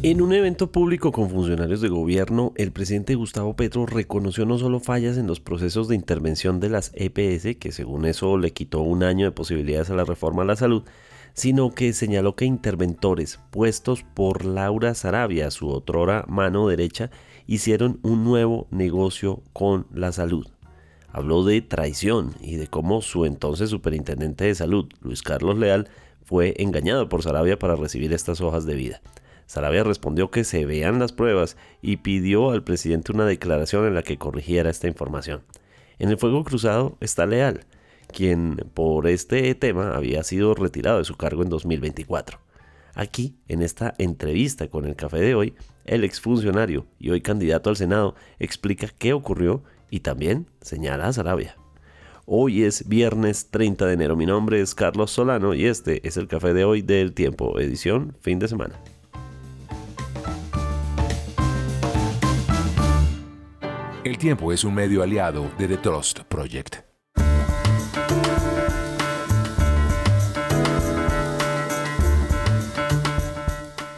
En un evento público con funcionarios de gobierno, el presidente Gustavo Petro reconoció no solo fallas en los procesos de intervención de las EPS, que según eso le quitó un año de posibilidades a la reforma a la salud, sino que señaló que interventores puestos por Laura Sarabia, su otrora mano derecha, hicieron un nuevo negocio con la salud. Habló de traición y de cómo su entonces superintendente de salud, Luis Carlos Leal, fue engañado por Sarabia para recibir estas hojas de vida. Sarabia respondió que se vean las pruebas y pidió al presidente una declaración en la que corrigiera esta información. En el fuego cruzado está Leal, quien por este tema había sido retirado de su cargo en 2024. Aquí, en esta entrevista con El Café de Hoy, el exfuncionario y hoy candidato al Senado explica qué ocurrió y también señala a Sarabia. Hoy es viernes 30 de enero. Mi nombre es Carlos Solano y este es El Café de Hoy del Tiempo, edición fin de semana. El Tiempo es un medio aliado de The Trust Project.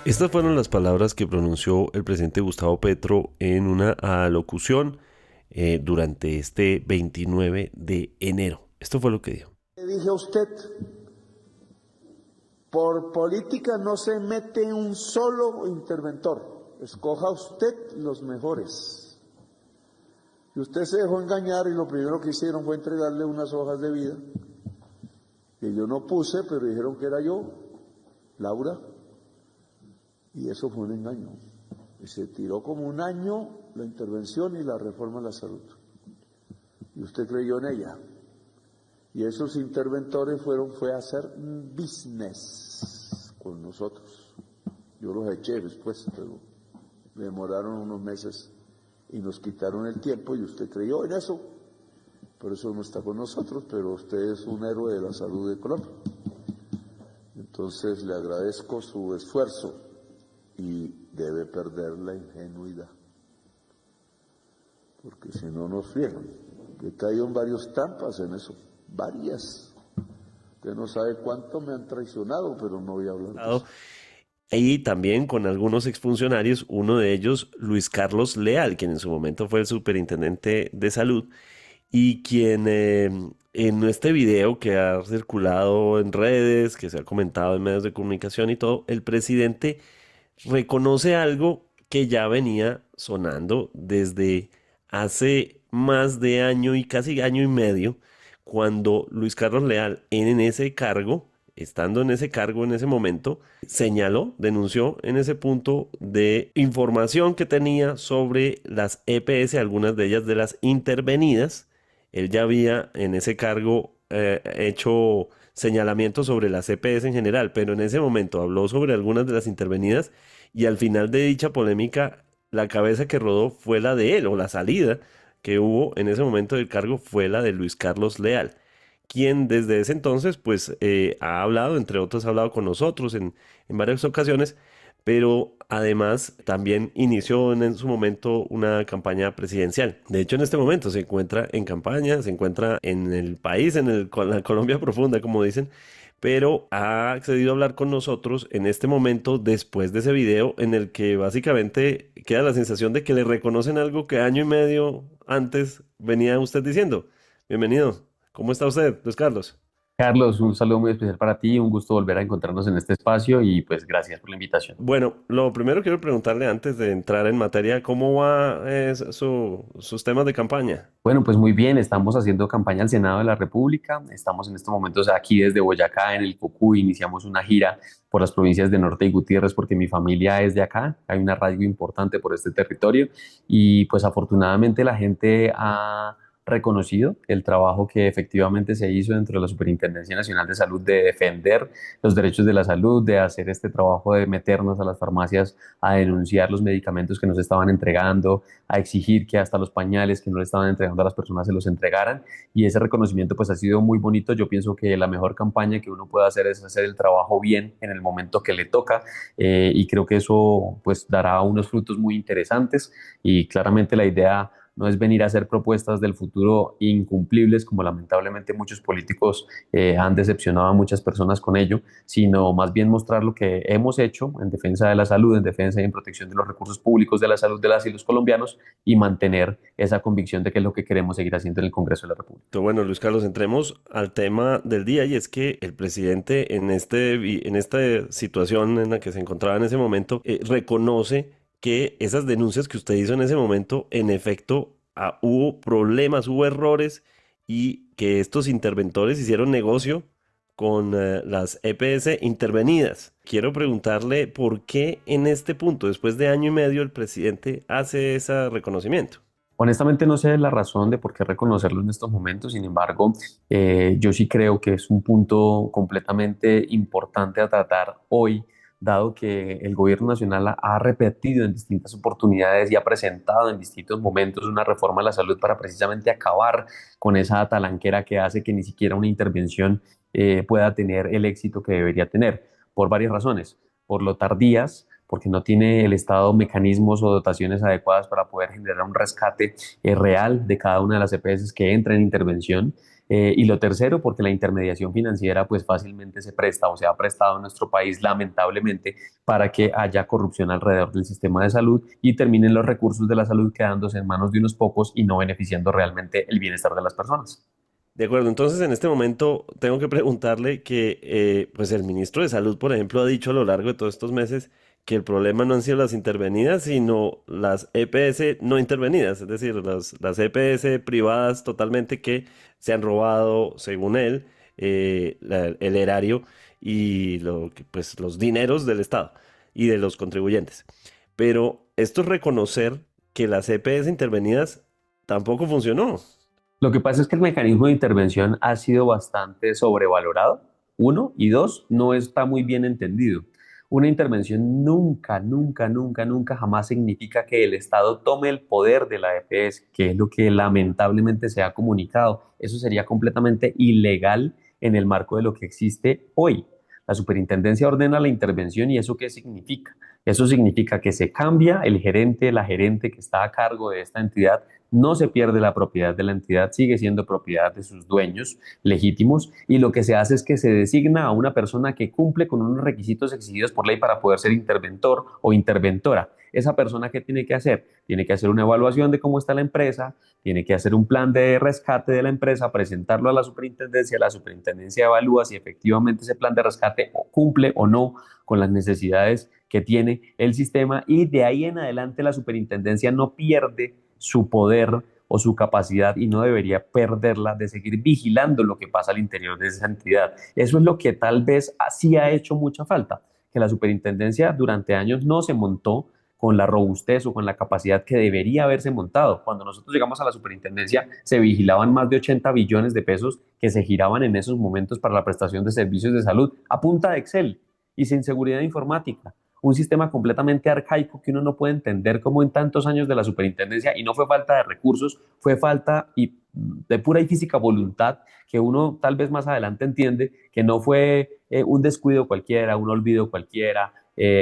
Estas fueron las palabras que pronunció el presidente Gustavo Petro en una alocución durante este 29 de enero. Esto fue lo que dijo. Le dije a usted, por política no se mete un solo interventor, escoja usted los mejores. Y usted se dejó engañar y lo primero que hicieron fue entregarle unas hojas de vida que yo no puse, pero dijeron que era yo, Laura, y eso fue un engaño. Y se tiró como un año la intervención y la reforma a la salud. Y usted creyó en ella. Y esos interventores fue a hacer business con nosotros. Yo los eché después, pero demoraron unos meses y nos quitaron el tiempo y usted creyó en eso. Por eso no está con nosotros, pero usted es un héroe de la salud de Colombia. Entonces le agradezco su esfuerzo y debe perder la ingenuidad, porque si no nos friegan. He caído en varias trampas en eso, varias. Usted no sabe cuánto me han traicionado, pero no voy a hablar de eso. Y también con algunos exfuncionarios, uno de ellos, Luis Carlos Leal, quien en su momento fue el superintendente de salud y quien en este video que ha circulado en redes, que se ha comentado en medios de comunicación y todo, el presidente reconoce algo que ya venía sonando desde hace más de año y casi año y medio, cuando Luis Carlos Leal en ese cargo, estando en ese cargo en ese momento, señaló, denunció en ese punto de información que tenía sobre las EPS, algunas de ellas de las intervenidas. Él ya había en ese cargo hecho señalamientos sobre las EPS en general, pero en ese momento habló sobre algunas de las intervenidas y al final de dicha polémica la cabeza que rodó fue la de él, o la salida que hubo en ese momento del cargo fue la de Luis Carlos Leal, quien desde ese entonces pues ha hablado, entre otros ha hablado con nosotros en varias ocasiones, pero además también inició en su momento una campaña presidencial. De hecho, en este momento se encuentra en campaña, se encuentra en el país, la Colombia profunda, como dicen, pero ha accedido a hablar con nosotros en este momento después de ese video en el que básicamente queda la sensación de que le reconocen algo que año y medio antes venía usted diciendo. Bienvenido. ¿Cómo está usted, Luis Carlos? Carlos, un saludo muy especial para ti, un gusto volver a encontrarnos en este espacio y pues gracias por la invitación. Bueno, lo primero quiero preguntarle antes de entrar en materia, ¿cómo va sus temas de campaña? Bueno, pues muy bien, estamos haciendo campaña al Senado de la República, estamos en estos momentos aquí desde Boyacá, en el Cocuy, iniciamos una gira por las provincias de Norte y Gutiérrez porque mi familia es de acá, hay un arraigo importante por este territorio y pues afortunadamente la gente ha reconocido el trabajo que efectivamente se hizo dentro de la Superintendencia Nacional de Salud de defender los derechos de la salud, de hacer este trabajo de meternos a las farmacias a denunciar los medicamentos que nos estaban entregando, a exigir que hasta los pañales que no le estaban entregando a las personas se los entregaran y ese reconocimiento pues ha sido muy bonito. Yo pienso que la mejor campaña que uno puede hacer es hacer el trabajo bien en el momento que le toca y creo que eso pues dará unos frutos muy interesantes y claramente la idea no es venir a hacer propuestas del futuro incumplibles, como lamentablemente muchos políticos han decepcionado a muchas personas con ello, sino más bien mostrar lo que hemos hecho en defensa de la salud, en defensa y en protección de los recursos públicos de la salud de las y los colombianos, y mantener esa convicción de que es lo que queremos seguir haciendo en el Congreso de la República. Bueno, Luis Carlos, entremos al tema del día y es que el presidente en esta situación en la que se encontraba en ese momento reconoce que esas denuncias que usted hizo en ese momento, en efecto, hubo problemas, hubo errores y que estos interventores hicieron negocio con las EPS intervenidas. Quiero preguntarle por qué en este punto, después de año y medio, el presidente hace ese reconocimiento. Honestamente no sé la razón de por qué reconocerlo en estos momentos, sin embargo, yo sí creo que es un punto completamente importante a tratar hoy, dado que el gobierno nacional ha repetido en distintas oportunidades y ha presentado en distintos momentos una reforma a la salud para precisamente acabar con esa talanquera que hace que ni siquiera una intervención pueda tener el éxito que debería tener, por varias razones, por lo tardías, porque no tiene el Estado mecanismos o dotaciones adecuadas para poder generar un rescate real de cada una de las EPS que entra en intervención. Y lo tercero, porque la intermediación financiera pues fácilmente se presta o se ha prestado en nuestro país lamentablemente para que haya corrupción alrededor del sistema de salud y terminen los recursos de la salud quedándose en manos de unos pocos y no beneficiando realmente el bienestar de las personas. De acuerdo, entonces en este momento tengo que preguntarle que pues el ministro de Salud, por ejemplo, ha dicho a lo largo de todos estos meses que el problema no han sido las intervenidas, sino las EPS no intervenidas, es decir, las EPS privadas totalmente que se han robado, según él, el erario y pues, los dineros del Estado y de los contribuyentes. Pero esto es reconocer que las EPS intervenidas tampoco funcionó. Lo que pasa es que el mecanismo de intervención ha sido bastante sobrevalorado, uno, y dos, no está muy bien entendido. Una intervención nunca, nunca, nunca, nunca jamás significa que el Estado tome el poder de la EPS, que es lo que lamentablemente se ha comunicado. Eso sería completamente ilegal en el marco de lo que existe hoy. La superintendencia ordena la intervención y ¿eso qué significa? Eso significa que se cambia el gerente, la gerente que está a cargo de esta entidad, no se pierde la propiedad de la entidad, sigue siendo propiedad de sus dueños legítimos y lo que se hace es que se designa a una persona que cumple con unos requisitos exigidos por ley para poder ser interventor o interventora. Esa persona, ¿qué tiene que hacer? Tiene que hacer una evaluación de cómo está la empresa, tiene que hacer un plan de rescate de la empresa, presentarlo a la superintendencia evalúa si efectivamente ese plan de rescate cumple o no con las necesidades que tiene el sistema y de ahí en adelante la superintendencia no pierde su poder o su capacidad y no debería perderla de seguir vigilando lo que pasa al interior de esa entidad. Eso es lo que tal vez sí ha hecho mucha falta, que la superintendencia durante años no se montó con la robustez o con la capacidad que debería haberse montado. Cuando nosotros llegamos a la superintendencia se vigilaban más de 80 billones de pesos que se giraban en esos momentos para la prestación de servicios de salud a punta de Excel y sin seguridad informática. Un sistema completamente arcaico que uno no puede entender como en tantos años de la superintendencia y no fue falta de recursos, fue falta de pura y física voluntad que uno tal vez más adelante entiende que no fue un descuido cualquiera, un olvido cualquiera,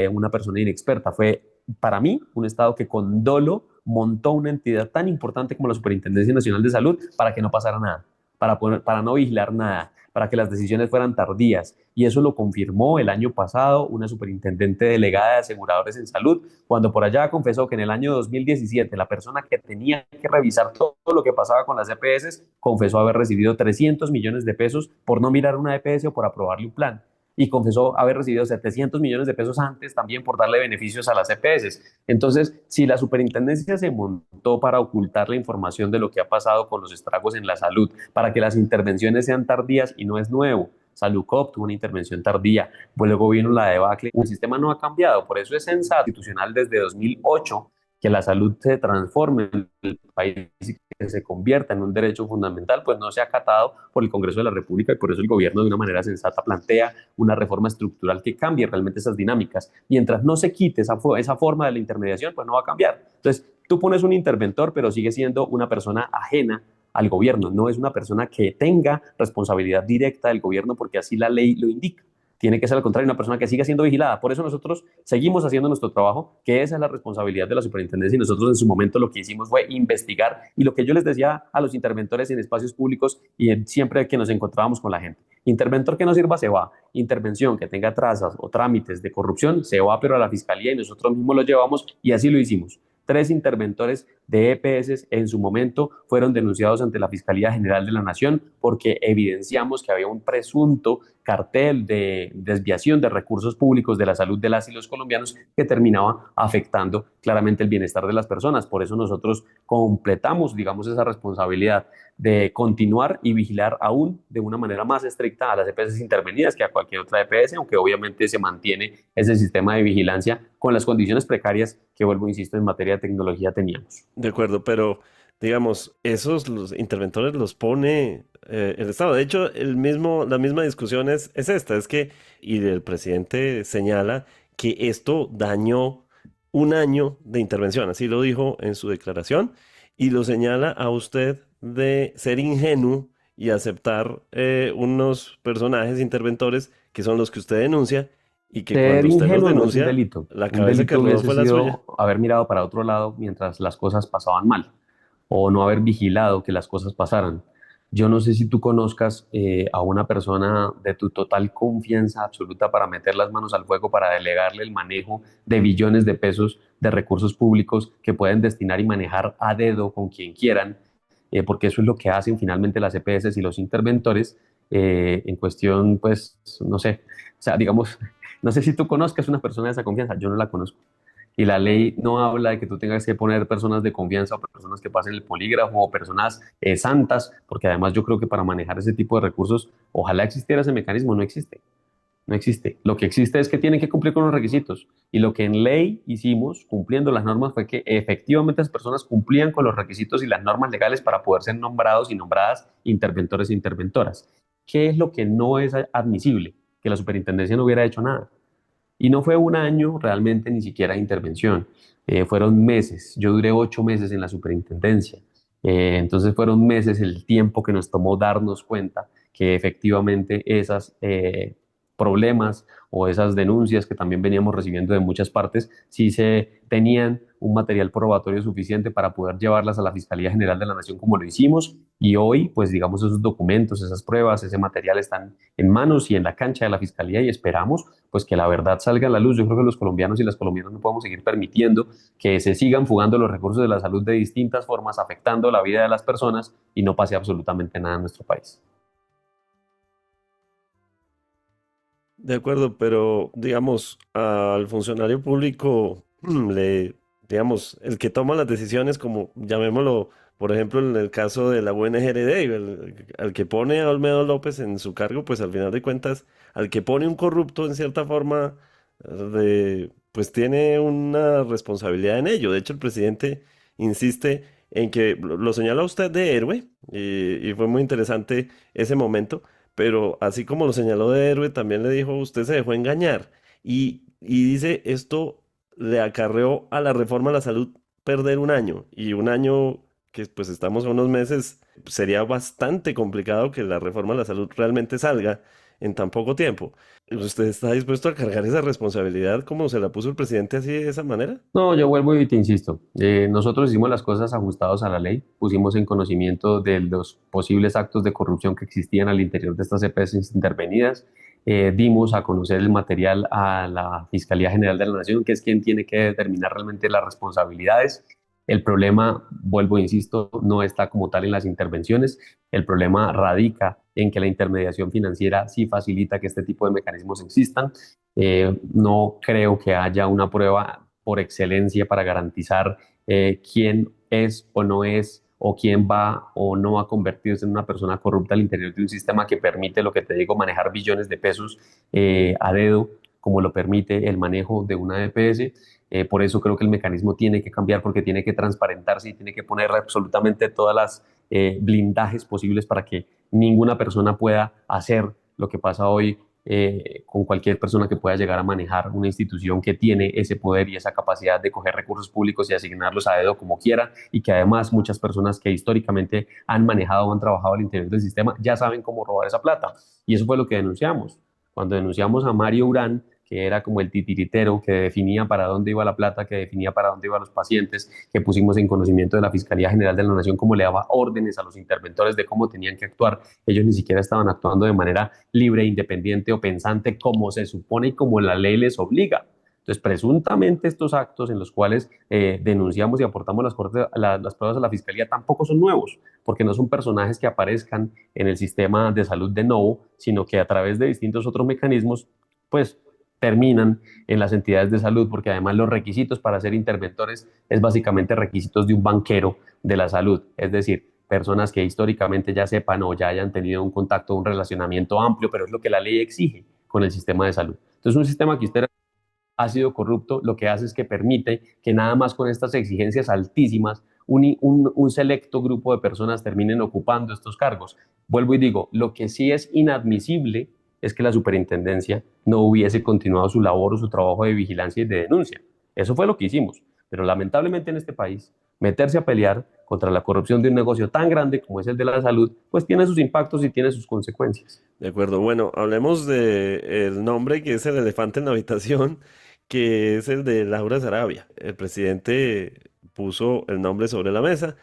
una persona inexperta, fue para mí un Estado que con dolo montó una entidad tan importante como la Superintendencia Nacional de Salud para que no pasara nada, para no vigilar nada, para que las decisiones fueran tardías. Y eso lo confirmó el año pasado una superintendente delegada de aseguradores en salud, cuando por allá confesó que en el año 2017 la persona que tenía que revisar todo lo que pasaba con las EPS confesó haber recibido 300 millones de pesos por no mirar una EPS o por aprobarle un plan. Y confesó haber recibido 700 millones de pesos antes también por darle beneficios a las EPS. Entonces, si la superintendencia se montó para ocultar la información de lo que ha pasado con los estragos en la salud, para que las intervenciones sean tardías y no es nuevo, Saludcop tuvo una intervención tardía, luego vino la debacle, el sistema no ha cambiado, por eso es sensato institucional desde 2008 que la salud se transforme en el país y que se convierta en un derecho fundamental, pues no se ha acatado por el Congreso de la República y por eso el gobierno de una manera sensata plantea una reforma estructural que cambie realmente esas dinámicas. Mientras no se quite esa forma de la intermediación, pues no va a cambiar. Entonces, tú pones un interventor, pero sigue siendo una persona ajena al gobierno, no es una persona que tenga responsabilidad directa del gobierno porque así la ley lo indica. tiene que ser al contrario, una persona que siga siendo vigilada. Por eso nosotros seguimos haciendo nuestro trabajo, que esa es la responsabilidad de la superintendencia, y nosotros en su momento lo que hicimos fue investigar, y lo que yo les decía a los interventores en espacios públicos y siempre que nos encontrábamos con la gente: interventor que no sirva se va, intervención que tenga trazas o trámites de corrupción se va, pero a la fiscalía, y nosotros mismos lo llevamos, y así lo hicimos. 3 interventores de EPS en su momento fueron denunciados ante la Fiscalía General de la Nación porque evidenciamos que había un presunto cartel de desviación de recursos públicos de la salud de las y los colombianos que terminaba afectando claramente el bienestar de las personas. Por eso nosotros completamos, digamos, esa responsabilidad de continuar y vigilar aún de una manera más estricta a las EPS intervenidas que a cualquier otra EPS, aunque obviamente se mantiene ese sistema de vigilancia con las condiciones precarias que, vuelvo, insisto, en materia de tecnología teníamos. De acuerdo, pero digamos, esos los interventores los pone el Estado. De hecho, la misma discusión es esta, es que, y el presidente señala que esto dañó un año de intervención, así lo dijo en su declaración, y lo señala a usted de ser ingenuo y aceptar unos personajes interventores que son los que usted denuncia y que Ser cuando usted los ingenuo no es un denuncia, delito. la Un cabeza que delito rodó hubiese fue la suya. sido haber mirado para otro lado mientras las cosas pasaban mal, o no haber vigilado que las cosas pasaran. Yo no sé si tú conozcas a una persona de tu total confianza absoluta para meter las manos al fuego, para delegarle el manejo de billones de pesos de recursos públicos que pueden destinar y manejar a dedo con quien quieran, porque eso es lo que hacen finalmente las EPS y los interventores en cuestión, pues, no sé, o sea, digamos, no sé si tú conozcas una persona de esa confianza, yo no la conozco. Y la ley no habla de que tú tengas que poner personas de confianza o personas que pasen el polígrafo o personas santas, porque además yo creo que para manejar ese tipo de recursos, ojalá existiera ese mecanismo, no existe. No existe. Lo que existe es que tienen que cumplir con los requisitos. Y lo que en ley hicimos, cumpliendo las normas, fue que efectivamente las personas cumplían con los requisitos y las normas legales para poder ser nombrados y nombradas interventores e interventoras. ¿Qué es lo que no es admisible? Que la superintendencia no hubiera hecho nada. Y no fue un año realmente ni siquiera de intervención, fueron meses. Yo duré 8 meses en la superintendencia. Entonces fueron meses el tiempo que nos tomó darnos cuenta que efectivamente esos problemas o esas denuncias que también veníamos recibiendo de muchas partes, sí se tenían un material probatorio suficiente para poder llevarlas a la Fiscalía General de la Nación como lo hicimos. Y hoy, pues digamos, esos documentos, esas pruebas, ese material están en manos y en la cancha de la Fiscalía, y esperamos pues que la verdad salga a la luz. Yo creo que los colombianos y las colombianas no podemos seguir permitiendo que se sigan fugando los recursos de la salud de distintas formas, afectando la vida de las personas, y no pase absolutamente nada en nuestro país. De acuerdo, pero digamos, al funcionario público digamos, el que toma las decisiones, como llamémoslo, por ejemplo, en el caso de la UNGRD, al que pone a Olmedo López en su cargo, pues al final de cuentas, al que pone un corrupto en cierta forma, pues tiene una responsabilidad en ello. De hecho, el presidente insiste en que lo señala usted de héroe, y fue muy interesante ese momento. Pero así como lo señaló de héroe, también le dijo, usted se dejó engañar. Y dice, esto le acarreó a la reforma a la salud perder un año. Y un año que pues estamos a unos meses, sería bastante complicado que la reforma a la salud realmente salga en tan poco tiempo. ¿Usted está dispuesto a cargar esa responsabilidad como se la puso el presidente así de esa manera? No, yo vuelvo y te insisto. Nosotros hicimos las cosas ajustados a la ley, pusimos en conocimiento de los posibles actos de corrupción que existían al interior de estas EPS intervenidas, dimos a conocer el material a la Fiscalía General de la Nación, que es quien tiene que determinar realmente las responsabilidades. El problema, vuelvo e insisto, no está como tal en las intervenciones, el problema radica en que la intermediación financiera sí facilita que este tipo de mecanismos existan. No creo que haya una prueba por excelencia para garantizar quién es o no es, o quién va o no va a convertirse en una persona corrupta al interior de un sistema que permite, lo que te digo, manejar billones de pesos a dedo, como lo permite el manejo de una EPS. Por eso creo que el mecanismo tiene que cambiar, porque tiene que transparentarse y tiene que poner absolutamente todas las blindajes posibles para que ninguna persona pueda hacer lo que pasa hoy con cualquier persona que pueda llegar a manejar una institución que tiene ese poder y esa capacidad de coger recursos públicos y asignarlos a dedo como quiera, y que además muchas personas que históricamente han manejado o han trabajado al interior del sistema ya saben cómo robar esa plata. Y eso fue lo que denunciamos. Cuando denunciamos a Mario Urán, que era como el titiritero que definía para dónde iba la plata, que definía para dónde iban los pacientes, que pusimos en conocimiento de la Fiscalía General de la Nación, cómo le daba órdenes a los interventores de cómo tenían que actuar. Ellos ni siquiera estaban actuando de manera libre, independiente o pensante, como se supone y como la ley les obliga. Entonces, presuntamente estos actos en los cuales denunciamos y aportamos las pruebas a la Fiscalía tampoco son nuevos, porque no son personajes que aparezcan en el sistema de salud de nuevo, sino que a través de distintos otros mecanismos, pues terminan en las entidades de salud, porque además los requisitos para ser interventores es básicamente requisitos de un banquero de la salud, es decir, personas que históricamente ya sepan o ya hayan tenido un contacto, un relacionamiento amplio, pero es lo que la ley exige con el sistema de salud. Entonces, un sistema que usted ha sido corrupto, lo que hace es que permite que nada más con estas exigencias altísimas, un selecto grupo de personas terminen ocupando estos cargos. Vuelvo y digo, lo que sí es inadmisible es que la superintendencia no hubiese continuado su labor o su trabajo de vigilancia y de denuncia. Eso fue lo que hicimos. Pero lamentablemente en este país, meterse a pelear contra la corrupción de un negocio tan grande como es el de la salud, pues tiene sus impactos y tiene sus consecuencias. De acuerdo, bueno, hablemos de el nombre que es el elefante en la habitación, que es el de Laura Sarabia. El presidente puso el nombre sobre la mesa.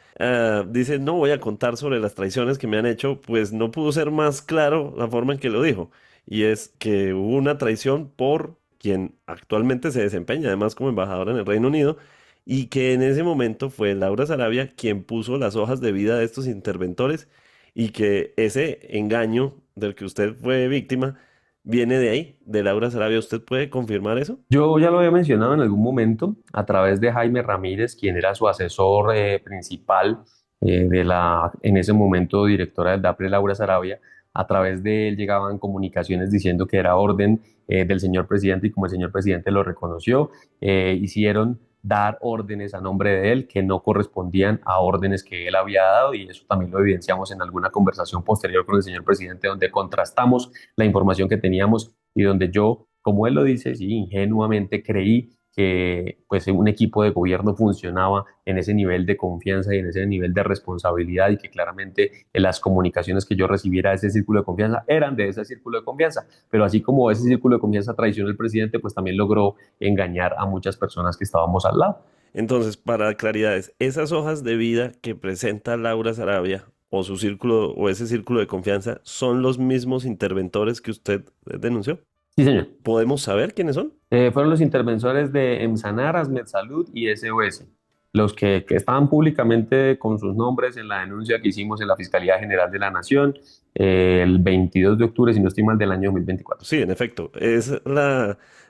Dice, no voy a contar sobre las traiciones que me han hecho, pues no pudo ser más claro la forma en que lo dijo. Y es que hubo una traición por quien actualmente se desempeña, además como embajadora en el Reino Unido, y que en ese momento fue Laura Sarabia quien puso las hojas de vida de estos interventores y que ese engaño del que usted fue víctima viene de ahí, de Laura Sarabia. ¿Usted puede confirmar eso? Yo ya lo había mencionado en algún momento a través de Jaime Ramírez, quien era su asesor principal en ese momento directora del DAPRE, Laura Sarabia. A través de él llegaban comunicaciones diciendo que era orden del señor presidente y como el señor presidente lo reconoció, hicieron dar órdenes a nombre de él que no correspondían a órdenes que él había dado y eso también lo evidenciamos en alguna conversación posterior con el señor presidente donde contrastamos la información que teníamos y donde yo, como él lo dice, sí, ingenuamente creí que pues, un equipo de gobierno funcionaba en ese nivel de confianza y en ese nivel de responsabilidad y que claramente las comunicaciones que yo recibiera de ese círculo de confianza eran de ese círculo de confianza. Pero así como ese círculo de confianza traicionó el presidente, pues también logró engañar a muchas personas que estábamos al lado. Entonces, para claridades, esas hojas de vida que presenta Laura Sarabia o su círculo o ese círculo de confianza son los mismos interventores que usted denunció. Sí, señor. ¿Podemos saber quiénes son? Fueron los interventores de EMSANAR, ASMEDSalud y SOS, los que estaban públicamente con sus nombres en la denuncia que hicimos en la Fiscalía General de la Nación el 22 de octubre, si no estoy mal, del año 2024. Sí, en efecto, es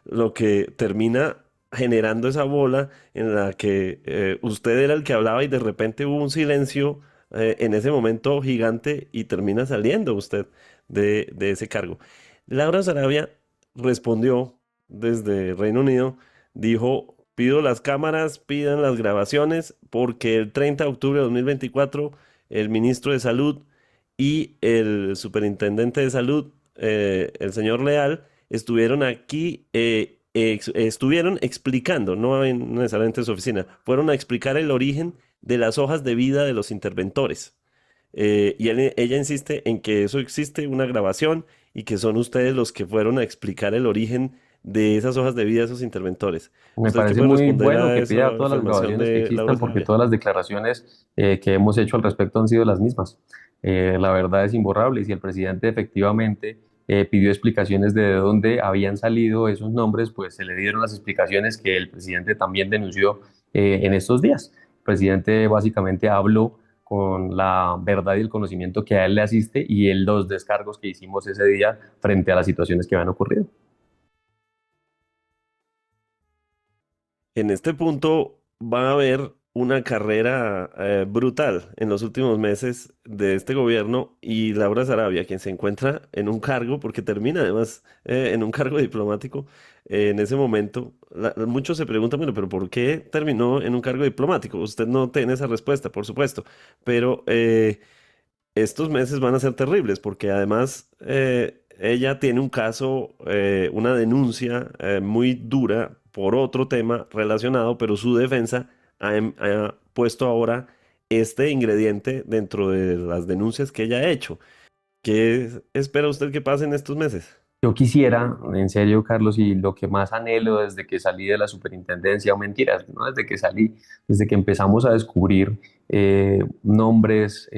lo que termina generando esa bola en la que usted era el que hablaba y de repente hubo un silencio en ese momento gigante y termina saliendo usted de ese cargo. Laura Sarabia respondió desde Reino Unido, dijo, pido las cámaras, pidan las grabaciones, porque el 30 de octubre de 2024 el ministro de Salud y el superintendente de salud, el señor Leal, estuvieron aquí, estuvieron explicando, no necesariamente en su oficina, fueron a explicar el origen de las hojas de vida de los interventores. Ella insiste en que eso existe una grabación y que son ustedes los que fueron a explicar el origen de esas hojas de vida de esos interventores. Me ¿Usted qué parece puede muy responder bueno a que esa pida todas las afirmación grabaciones que de Laura existan porque Sarabia? todas las declaraciones que hemos hecho al respecto han sido las mismas. La verdad es imborrable y si el presidente efectivamente pidió explicaciones de dónde habían salido esos nombres, pues se le dieron las explicaciones que el presidente también denunció en estos días. El presidente básicamente habló con la verdad y el conocimiento que a él le asiste y los descargos que hicimos ese día frente a las situaciones que habían ocurrido. En este punto va a haber una carrera brutal en los últimos meses de este gobierno y Laura Sarabia, quien se encuentra en un cargo, porque termina además en un cargo diplomático, en ese momento, muchos se preguntan, bueno, pero ¿por qué terminó en un cargo diplomático? Usted no tiene esa respuesta, por supuesto, pero estos meses van a ser terribles porque además ella tiene un caso, una denuncia muy dura por otro tema relacionado, pero su defensa ha puesto ahora este ingrediente dentro de las denuncias que ella ha hecho. ¿Qué espera usted que pase en estos meses? Yo quisiera, en serio, Carlos, y lo que más anhelo desde que salí de la superintendencia, o mentiras, no desde que salí, desde que empezamos a descubrir nombres,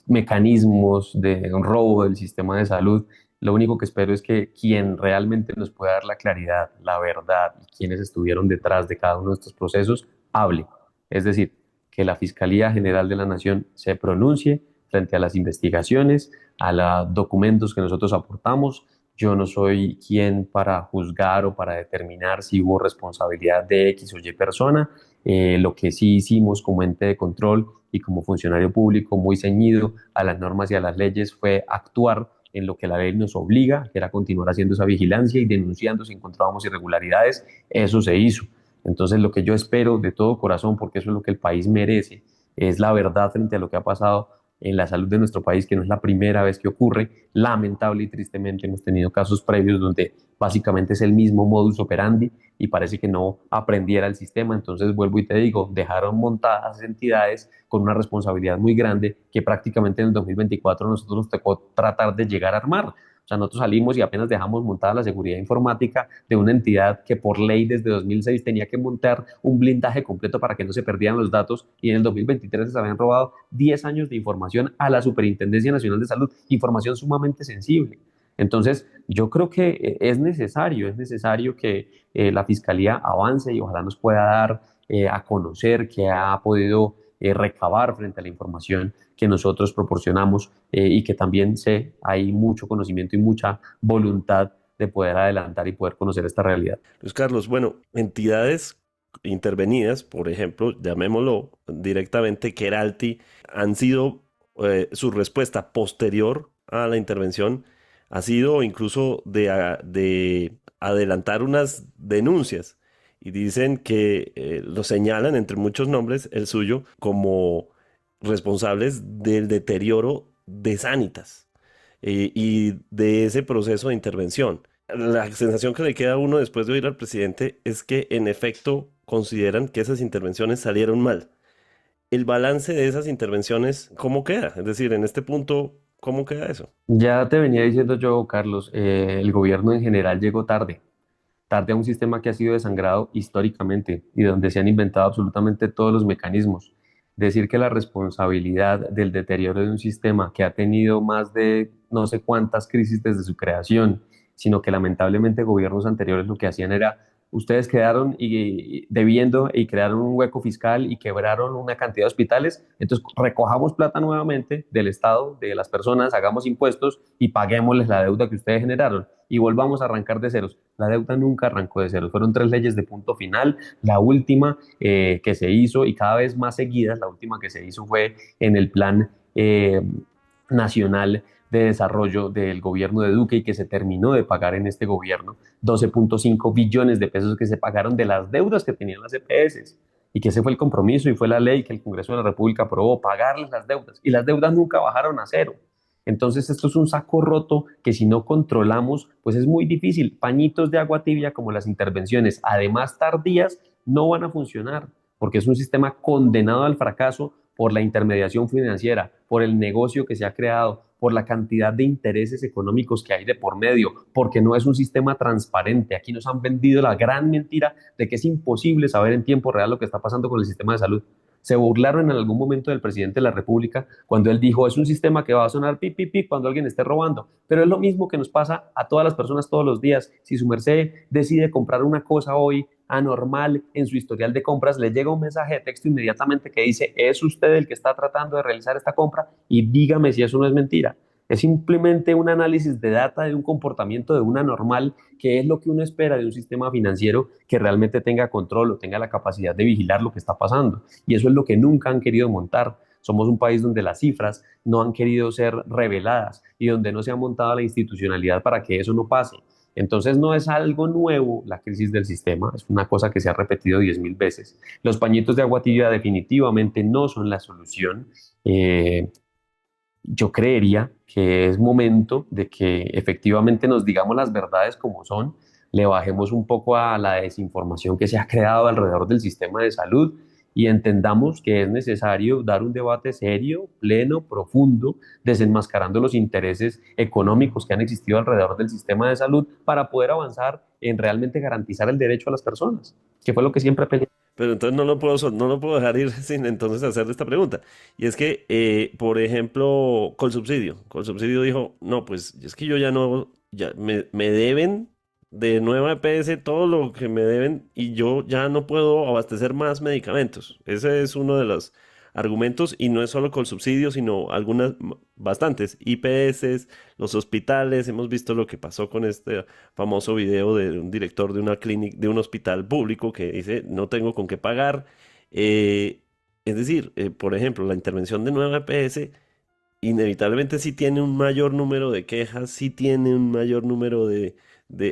mecanismos de un robo del sistema de salud, lo único que espero es que quien realmente nos pueda dar la claridad, la verdad y quienes estuvieron detrás de cada uno de estos procesos, hable. Es decir, que la Fiscalía General de la Nación se pronuncie frente a las investigaciones, a los documentos que nosotros aportamos. Yo no soy quien para juzgar o para determinar si hubo responsabilidad de X o Y persona. Lo que sí hicimos como ente de control y como funcionario público muy ceñido a las normas y a las leyes fue actuar en lo que la ley nos obliga, que era continuar haciendo esa vigilancia y denunciando si encontrábamos irregularidades. Eso se hizo. Entonces, lo que yo espero de todo corazón, porque eso es lo que el país merece, es la verdad frente a lo que ha pasado en la salud de nuestro país, que no es la primera vez que ocurre. Lamentable y tristemente hemos tenido casos previos donde básicamente es el mismo modus operandi y parece que no aprendiera el sistema. Entonces vuelvo y te digo, dejaron montadas entidades con una responsabilidad muy grande que prácticamente en el 2024 nosotros nos tocó tratar de llegar a armar. O sea, nosotros salimos y apenas dejamos montada la seguridad informática de una entidad que por ley desde 2006 tenía que montar un blindaje completo para que no se perdieran los datos, y en el 2023 se habían robado 10 años de información a la Superintendencia Nacional de Salud, información sumamente sensible. Entonces, yo creo que es necesario que la Fiscalía avance y ojalá nos pueda dar a conocer que ha podido recabar frente a la información que nosotros proporcionamos, y que también hay mucho conocimiento y mucha voluntad de poder adelantar y poder conocer esta realidad. Luis Carlos, bueno, entidades intervenidas, por ejemplo, llamémoslo directamente Keralty, han sido, su respuesta posterior a la intervención ha sido incluso de adelantar unas denuncias y dicen que lo señalan entre muchos nombres, el suyo, como responsables del deterioro de Sanitas y de ese proceso de intervención. La sensación que le queda a uno después de oír al presidente es que en efecto consideran que esas intervenciones salieron mal. El balance de esas intervenciones, ¿cómo queda? Es decir, en este punto, ¿cómo queda eso? Ya te venía diciendo yo, Carlos, el gobierno en general llegó tarde a un sistema que ha sido desangrado históricamente y donde se han inventado absolutamente todos los mecanismos. Decir que la responsabilidad del deterioro de un sistema que ha tenido más de no sé cuántas crisis desde su creación, sino que lamentablemente gobiernos anteriores lo que hacían era: ustedes quedaron debiendo y crearon un hueco fiscal y quebraron una cantidad de hospitales, entonces recojamos plata nuevamente del Estado, de las personas, hagamos impuestos y paguémosles la deuda que ustedes generaron y volvamos a arrancar de ceros. La deuda nunca arrancó de ceros, fueron 3 leyes de punto final, la última que se hizo y cada vez más seguidas. La última que se hizo fue en el plan nacional de desarrollo del gobierno de Duque y que se terminó de pagar en este gobierno, 12.5 billones de pesos que se pagaron de las deudas que tenían las EPS, y que ese fue el compromiso y fue la ley que el Congreso de la República aprobó, pagarles las deudas, y las deudas nunca bajaron a cero. Entonces esto es un saco roto que si no controlamos, pues es muy difícil. Pañitos de agua tibia como las intervenciones, además tardías, no van a funcionar, porque es un sistema condenado al fracaso por la intermediación financiera, por el negocio que se ha creado, por la cantidad de intereses económicos que hay de por medio, porque no es un sistema transparente. Aquí nos han vendido la gran mentira de que es imposible saber en tiempo real lo que está pasando con el sistema de salud. Se burlaron en algún momento del presidente de la República cuando él dijo: es un sistema que va a sonar pi, pi, pi cuando alguien esté robando. Pero es lo mismo que nos pasa a todas las personas todos los días. Si su merced decide comprar una cosa hoy anormal en su historial de compras, le llega un mensaje de texto inmediatamente que dice: ¿es usted el que está tratando de realizar esta compra? Y dígame si eso no es mentira. Es simplemente un análisis de data de un comportamiento de una normal, que es lo que uno espera de un sistema financiero que realmente tenga control o tenga la capacidad de vigilar lo que está pasando. Y eso es lo que nunca han querido montar. Somos un país donde las cifras no han querido ser reveladas y donde no se ha montado la institucionalidad para que eso no pase. Entonces no es algo nuevo la crisis del sistema, es una cosa que se ha repetido 10.000 veces. Los pañitos de agua tibia definitivamente no son la solución. Yo creería que es momento de que efectivamente nos digamos las verdades como son, le bajemos un poco a la desinformación que se ha creado alrededor del sistema de salud y entendamos que es necesario dar un debate serio, pleno, profundo, desenmascarando los intereses económicos que han existido alrededor del sistema de salud para poder avanzar en realmente garantizar el derecho a las personas, que fue lo que siempre peleé. Pero entonces no lo puedo dejar ir sin entonces hacerle esta pregunta. Y es que, por ejemplo, Colsubsidio dijo, no, pues es que yo ya no, ya me deben de nueva EPS todo lo que me deben y yo ya no puedo abastecer más medicamentos. Ese es uno de los argumentos y no es solo Colsubsidio, sino algunas, bastantes, IPS, los hospitales. Hemos visto lo que pasó con este famoso video de un director de una clínica, de un hospital público que dice, no tengo con qué pagar. Eh, es decir, por ejemplo, la intervención de nueva EPS inevitablemente sí tiene un mayor número de quejas, sí tiene un mayor número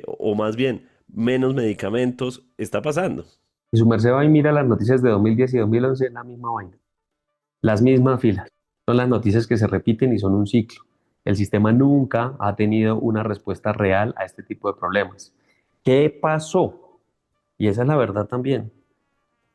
o más bien, menos medicamentos. Está pasando. Y su merced va y mira las noticias de 2010 y 2011, es la misma vaina, las mismas filas. Son las noticias que se repiten y son un ciclo. El sistema nunca ha tenido una respuesta real a este tipo de problemas. ¿Qué pasó? Y esa es la verdad también.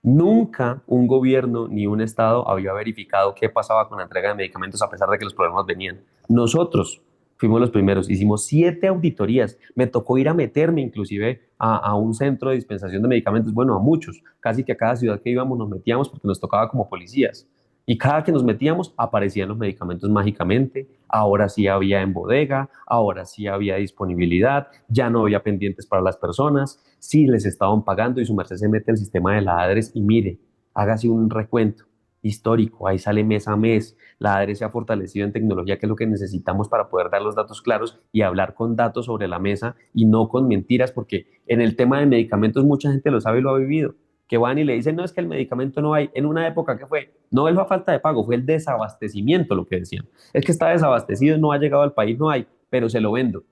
Nunca un gobierno ni un estado había verificado qué pasaba con la entrega de medicamentos a pesar de que los problemas venían. Nosotros fuimos los primeros, hicimos 7 auditorías, me tocó ir a meterme inclusive a un centro de dispensación de medicamentos, bueno, a muchos, casi que a cada ciudad que íbamos nos metíamos porque nos tocaba como policías. Y cada que nos metíamos aparecían los medicamentos mágicamente, ahora sí había en bodega, ahora sí había disponibilidad, ya no había pendientes para las personas, sí les estaban pagando y su merced se mete al sistema de la ADRES y mire, hágase un recuento histórico, ahí sale mes a mes, la ADRES se ha fortalecido en tecnología, que es lo que necesitamos para poder dar los datos claros y hablar con datos sobre la mesa y no con mentiras, porque en el tema de medicamentos mucha gente lo sabe y lo ha vivido, que van y le dicen, no, es que el medicamento no hay. En una época que fue, no es la falta de pago, fue el desabastecimiento lo que decían. Es que está desabastecido, no ha llegado al país, no hay, pero se lo vendo.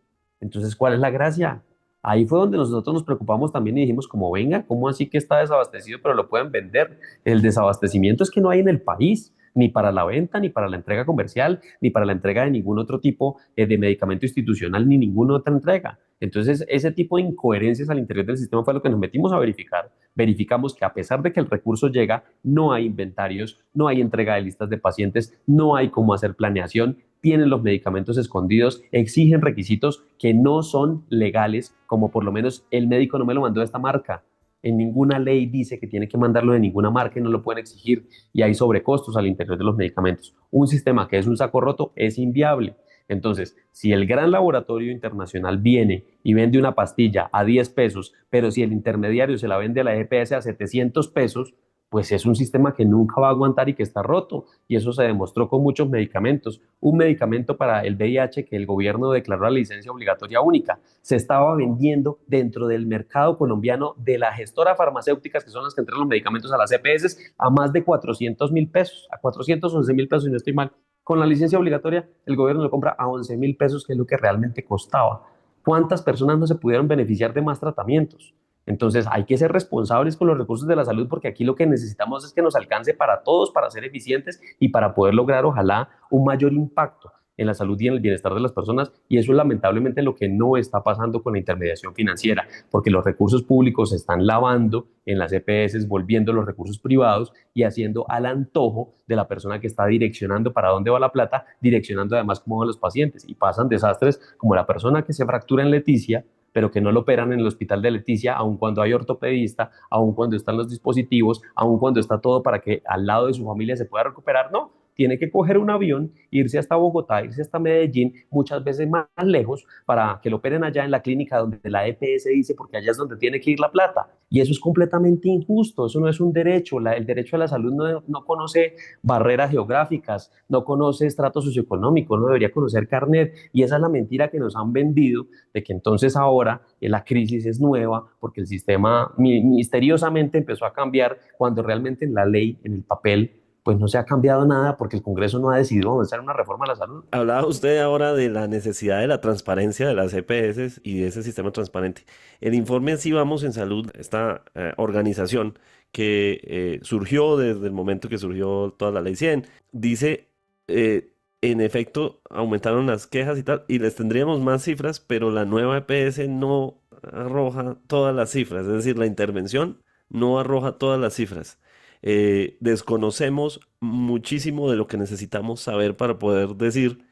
Entonces, ¿cuál es la gracia? Ahí fue donde nosotros nos preocupamos también y dijimos, como venga, ¿cómo así que está desabastecido pero lo pueden vender? El desabastecimiento es que no hay en el país, ni para la venta, ni para la entrega comercial, ni para la entrega de ningún otro tipo de medicamento institucional, ni ninguna otra entrega. Entonces, ese tipo de incoherencias al interior del sistema fue lo que nos metimos a verificar. Verificamos que a pesar de que el recurso llega, no hay inventarios, no hay entrega de listas de pacientes, no hay cómo hacer planeación, tienen los medicamentos escondidos, exigen requisitos que no son legales, como por lo menos el médico no me lo mandó de esta marca. En ninguna ley dice que tiene que mandarlo de ninguna marca y no lo pueden exigir y hay sobrecostos al interior de los medicamentos. Un sistema que es un saco roto es inviable. Entonces, si el gran laboratorio internacional viene y vende una pastilla a 10 pesos, pero si el intermediario se la vende a la EPS a 700 pesos, pues es un sistema que nunca va a aguantar y que está roto. Y eso se demostró con muchos medicamentos. Un medicamento para el VIH que el gobierno declaró la licencia obligatoria única, se estaba vendiendo dentro del mercado colombiano de la gestora farmacéuticas, que son las que entregan los medicamentos a las EPS, a más de 400.000 pesos, a 411.000 pesos, si no estoy mal. Con la licencia obligatoria, el gobierno lo compra a 11.000 pesos, que es lo que realmente costaba. ¿Cuántas personas no se pudieron beneficiar de más tratamientos? Entonces hay que ser responsables con los recursos de la salud porque aquí lo que necesitamos es que nos alcance para todos, para ser eficientes y para poder lograr ojalá un mayor impacto en la salud y en el bienestar de las personas, y eso es lamentablemente lo que no está pasando con la intermediación financiera, porque los recursos públicos se están lavando en las EPS, volviendo los recursos privados y haciendo al antojo de la persona que está direccionando para dónde va la plata, direccionando además cómo van los pacientes, y pasan desastres como la persona que se fractura en Leticia, pero que no lo operan en el hospital de Leticia, aun cuando hay ortopedista, aun cuando están los dispositivos, aun cuando está todo para que al lado de su familia se pueda recuperar. No, tiene que coger un avión, irse hasta Bogotá, irse hasta Medellín, muchas veces más lejos, para que lo operen allá en la clínica donde la EPS dice, porque allá es donde tiene que ir la plata. Y eso es completamente injusto, eso no es un derecho. El derecho a la salud no conoce barreras geográficas, no conoce estrato socioeconómico, no debería conocer carnet. Y esa es la mentira que nos han vendido, de que entonces ahora la crisis es nueva, porque el sistema misteriosamente empezó a cambiar, cuando realmente en la ley, en el papel, pues no se ha cambiado nada porque el Congreso no ha decidido avanzar en una reforma a la salud. Hablaba usted ahora de la necesidad de la transparencia de las EPS y de ese sistema transparente. El informe Sí Vamos en Salud, esta organización que surgió desde el momento que surgió toda la ley 100, dice, en efecto, aumentaron las quejas y tal, y les tendríamos más cifras, pero la nueva EPS no arroja todas las cifras, es decir, la intervención no arroja todas las cifras. desconocemos muchísimo de lo que necesitamos saber para poder decir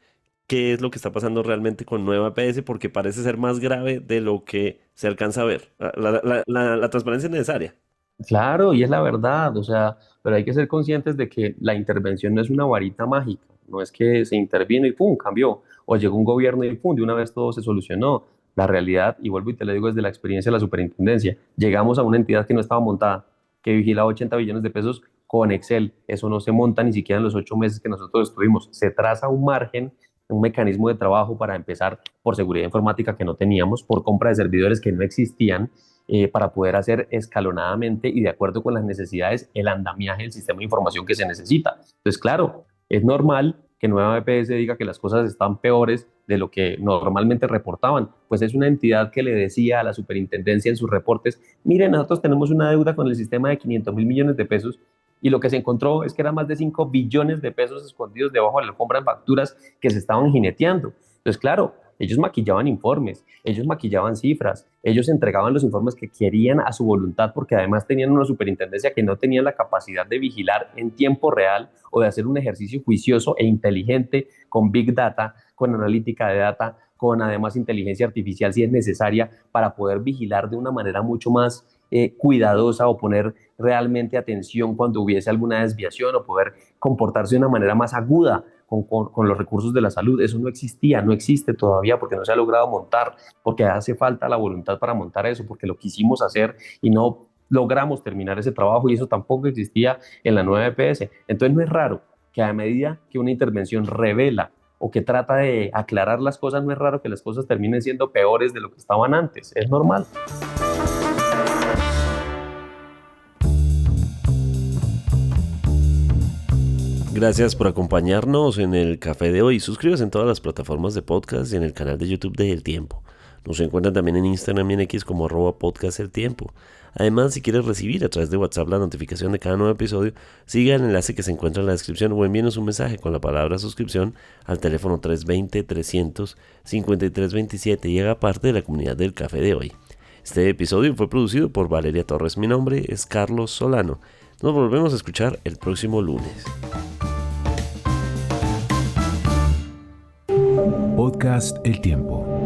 qué es lo que está pasando realmente con Nueva EPS, porque parece ser más grave de lo que se alcanza a ver. La transparencia es necesaria. Claro, y es la verdad, o sea, pero hay que ser conscientes de que la intervención no es una varita mágica, no es que se intervino y pum, cambió, o llegó un gobierno y pum, de una vez todo se solucionó. La realidad, y vuelvo y te lo digo desde la experiencia de la superintendencia, llegamos a una entidad que no estaba montada, que vigilaba 80 billones de pesos con Excel, eso no se monta ni siquiera en los 8 meses que nosotros estuvimos, se traza un margen, un mecanismo de trabajo para empezar por seguridad informática que no teníamos, por compra de servidores que no existían, para poder hacer escalonadamente y de acuerdo con las necesidades el andamiaje del sistema de información que se necesita. Entonces, claro, es normal que Nueva EPS diga que las cosas están peores de lo que normalmente reportaban, pues es una entidad que le decía a la superintendencia en sus reportes, miren, nosotros tenemos una deuda con el sistema de 500.000 millones de pesos y lo que se encontró es que eran más de 5 billones de pesos escondidos debajo de la alfombra en facturas que se estaban jineteando. Entonces, claro, ellos maquillaban informes, ellos maquillaban cifras, ellos entregaban los informes que querían a su voluntad porque además tenían una superintendencia que no tenía la capacidad de vigilar en tiempo real o de hacer un ejercicio juicioso e inteligente con Big Data, con analítica de data, con además inteligencia artificial si es necesaria para poder vigilar de una manera mucho más cuidadosa o poner realmente atención cuando hubiese alguna desviación o poder comportarse de una manera más aguda con los recursos de la salud. Eso no existía, no existe todavía porque no se ha logrado montar, porque hace falta la voluntad para montar eso, porque lo quisimos hacer y no logramos terminar ese trabajo y eso tampoco existía en la nueva EPS. Entonces no es raro que a medida que una intervención revela o que trata de aclarar las cosas, no es raro que las cosas terminen siendo peores de lo que estaban antes, es normal. Gracias por acompañarnos en el café de hoy. Suscríbase en todas las plataformas de podcast y en el canal de YouTube de El Tiempo. Nos encuentran también en Instagram y en X como @podcasteltiempo. Además, si quieres recibir a través de WhatsApp la notificación de cada nuevo episodio, siga el enlace que se encuentra en la descripción o envíenos un mensaje con la palabra suscripción al teléfono 320-300-5327 y haga parte de la comunidad del café de hoy. Este episodio fue producido por Valeria Torres. Mi nombre es Carlos Solano. Nos volvemos a escuchar el próximo lunes. Podcast El Tiempo.